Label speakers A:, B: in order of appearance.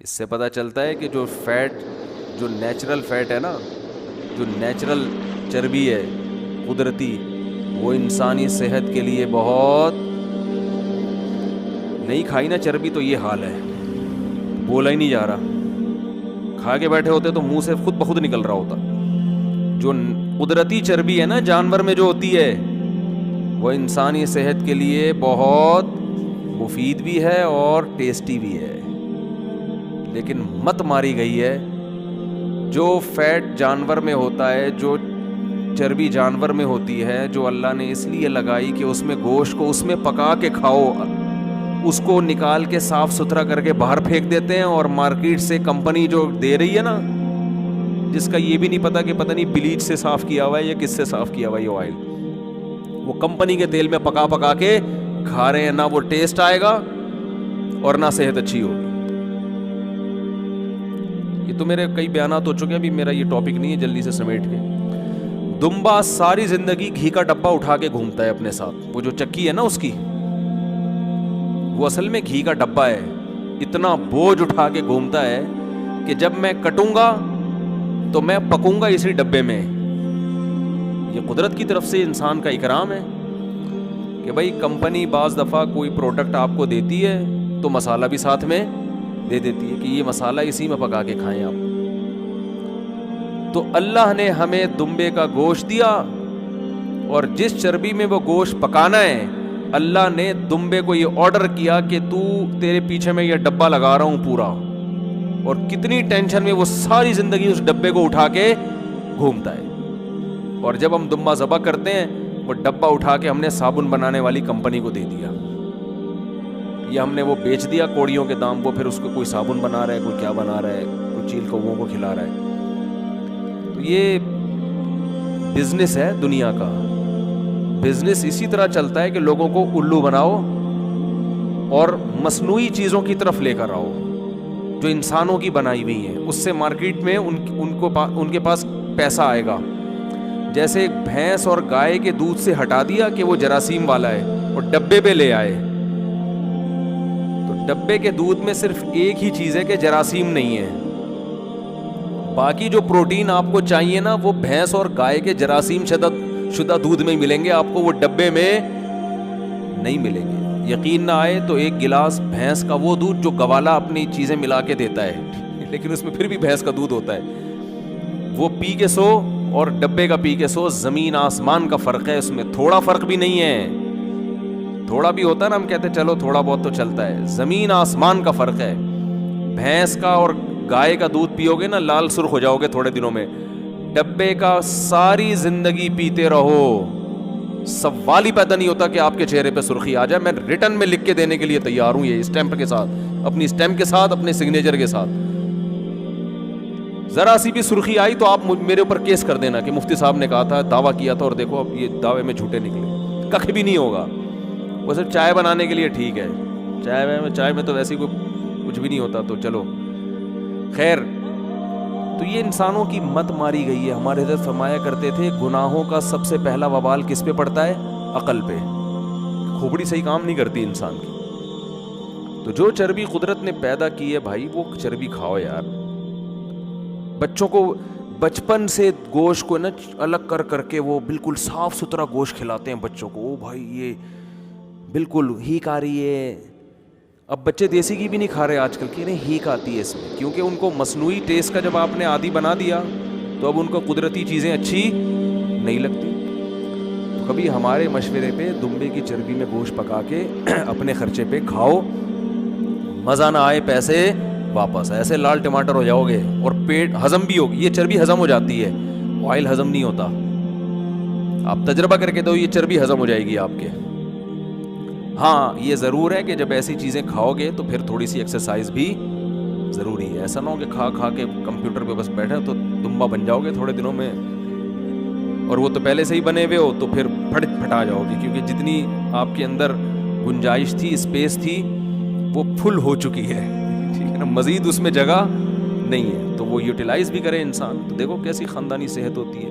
A: اس سے پتہ چلتا ہے کہ جو فیٹ، جو نیچرل فیٹ ہے نا، جو نیچرل چربی ہے قدرتی، وہ انسانی صحت کے لیے بہت، نہیں کھائی نا چربی تو یہ حال ہے، بولا ہی نہیں جا رہا، کھا کے بیٹھے ہوتے تو منہ سے خود بخود نکل رہا ہوتا. جو قدرتی چربی ہے نا جانور میں جو ہوتی ہے، وہ انسانی صحت کے لیے بہت مفید بھی ہے اور ٹیسٹی بھی ہے. لیکن مت ماری گئی ہے جو فیٹ جانور میں ہوتا ہے، جو چربی جانور میں ہوتی ہے، جو اللہ نے اس لیے لگائی کہ اس میں گوشت کو اس میں پکا کے کھاؤ، اس کو نکال کے صاف ستھرا کر کے باہر پھینک دیتے ہیں. اور مارکیٹ سے کمپنی جو دے رہی ہے نا، جس کا یہ بھی نہیں پتا کہ پتہ نہیں بلیچ سے صاف کیا ہوا ہے یا کس سے صاف کیا ہوا ہے یہ آئل، وہ کمپنی کے تیل میں پکا پکا کے کھا رہے ہیں. نہ وہ ٹیسٹ آئے گا اور نہ صحت اچھی ہوگی. یہ تو میرے کئی بیانات ہو چکے ہیں، ابھی میرا یہ ٹاپک نہیں ہے، جلدی سے سمیٹ کے. دمبا ساری زندگی گھی کا ڈبہ اٹھا کے گھومتا ہے اپنے ساتھ، وہ جو چکی ہے نا اس کی، وہ اصل میں گھی کا ڈبہ ہے. اتنا بوجھ اٹھا کے گھومتا ہے کہ جب میں کٹوں گا تو میں پکوں گا اسی ڈبے میں. یہ قدرت کی طرف سے انسان کا اکرام ہے کہ بھائی کمپنی بعض دفعہ کوئی پروڈکٹ آپ کو دیتی ہے تو مسالہ بھی ساتھ میں دے دیتی ہے کہ یہ مسالہ اسی میں پکا کے کھائیں آپ. تو اللہ نے ہمیں دمبے کا گوشت دیا، اور جس چربی میں وہ گوشت پکانا ہے، اللہ نے دمبے کو یہ آرڈر کیا کہ تو تیرے پیچھے میں یہ ڈبہ لگا رہا ہوں پورا. اور کتنی ٹینشن میں وہ ساری زندگی اس ڈبے کو اٹھا کے گھومتا ہے. اور جب ہم دمبا ذبح کرتے ہیں، وہ ڈبہ اٹھا کے ہم نے صابن بنانے والی کمپنی کو دے دیا، یا ہم نے وہ بیچ دیا کوڑیوں کے دام. وہ پھر اس کو کوئی صابن بنا رہا ہے، کوئی کیا بنا رہا ہے، کوئی چیل کووں کو کھلا رہا ہے. تو یہ بزنس ہے دنیا کا. بزنس اسی طرح چلتا ہے کہ لوگوں کو الو بناؤ اور مصنوعی چیزوں کی طرف لے کر آؤ جو انسانوں کی بنائی ہوئی ہیں. اس سے مارکیٹ میں ان کے پاس پیسہ آئے گا. جیسے بھینس اور گائے کے دودھ سے ہٹا دیا کہ وہ جراثیم والا ہے اور ڈبے پہ لے آئے، تو ڈبے کے دودھ میں صرف ایک ہی چیز ہے کہ جراثیم نہیں ہے. باقی جو پروٹین آپ کو چاہیے نا، وہ بھینس اور گائے کے جراثیم شدہ دودھ میں ملیں گے، آپ کو وہ ڈبے میں نہیں ملیں گے. یقین نہ آئے تو ایک گلاس بھینس کا وہ دودھ جو گوالا اپنی چیزیں ملا کے دیتا ہے، لیکن اس میں پھر بھی بھینس کا دودھ ہوتا ہے، وہ پی کے سو، اور ڈبے کا پی کے سو. زمین آسمان کا فرق ہے اس میں. تھوڑا فرق بھی نہیں ہے، تھوڑا بھی ہوتا ہے نا، ہم کہتے ہیں چلو تھوڑا بہت تو چلتا ہے. زمین آسمان کا فرق ہے. بھینس کا اور گائے کا دودھ پیو گے نا، لال سرخ ہو جاؤ گے تھوڑے دنوں میں. ڈبے کا ساری زندگی پیتے رہو، سوال ہی پیدا نہیں ہوتا کہ آپ کے چہرے پہ سرخی آ جائے. میں ریٹن میں لکھ کے دینے کے لیے تیار ہوں، یہ اسٹیمپ کے ساتھ، اپنی اسٹیمپ کے ساتھ، اپنے سگنیچر کے ساتھ. ذرا سی بھی سرخی آئی تو آپ میرے اوپر کیس کر دینا کہ مفتی صاحب نے کہا تھا، دعویٰ کیا تھا، اور دیکھو اب یہ دعوے میں جھوٹے نکلے. کخ بھی نہیں ہوگا. وہ صرف چائے بنانے کے لیے ٹھیک ہے، چائے میں تو ویسے کوئی کچھ بھی نہیں ہوتا. تو چلو خیر. تو یہ انسانوں کی مت ماری گئی ہے. ہمارے حضرت فرمایا کرتے تھے گناہوں کا سب سے پہلا وبال کس پہ پڑتا ہے؟ عقل پہ. کھوپڑی صحیح کام نہیں کرتی انسان کی. تو جو چربی قدرت نے پیدا کی ہے بھائی، وہ چربی کھاؤ یار. بچوں کو بچپن سے گوشت کو نا الگ کر کے وہ بالکل صاف ستھرا گوشت کھلاتے ہیں بچوں کو. او بھائی یہ بالکل ہیک آ رہی ہے. اب بچے دیسی گھی بھی نہیں کھا رہے آج کل، کہہ رہے ہیں ہیک آتی ہے اس میں، کیونکہ ان کو مصنوعی ٹیسٹ کا جب آپ نے عادی بنا دیا تو اب ان کو قدرتی چیزیں اچھی نہیں لگتی. تو کبھی ہمارے مشورے پہ دمبے کی چربی میں گوشت پکا کے اپنے خرچے پہ کھاؤ، مزہ نہ آئے پیسے واپس. ایسے لال ٹماٹر ہو جاؤ گے اور پیٹ ہضم بھی ہوگی. یہ چربی ہضم ہو جاتی ہے، آئل ہضم نہیں ہوتا. آپ تجربہ کر کے تو یہ چربی ہضم ہو جائے گی آپ کے. ہاں یہ ضرور ہے کہ جب ایسی چیزیں کھاؤ گے تو پھر تھوڑی سی ایکسرسائز بھی ضروری ہے. ایسا نہ ہو کہ کھا کے کمپیوٹر پہ بس بیٹھے تو دمبا بن جاؤ گے تھوڑے دنوں میں، اور وہ تو پہلے سے ہی بنے ہوئے ہو تو پھر پھٹا جاؤ گے، کیونکہ جتنی آپ کے اندر گنجائش تھی، اسپیس تھی، وہ فل ہو چکی ہے. ٹھیک ہے نا، مزید اس میں جگہ نہیں ہے. تو وہ یوٹیلائز بھی کرے انسان. تو دیکھو کیسی خاندانی صحت ہوتی ہے.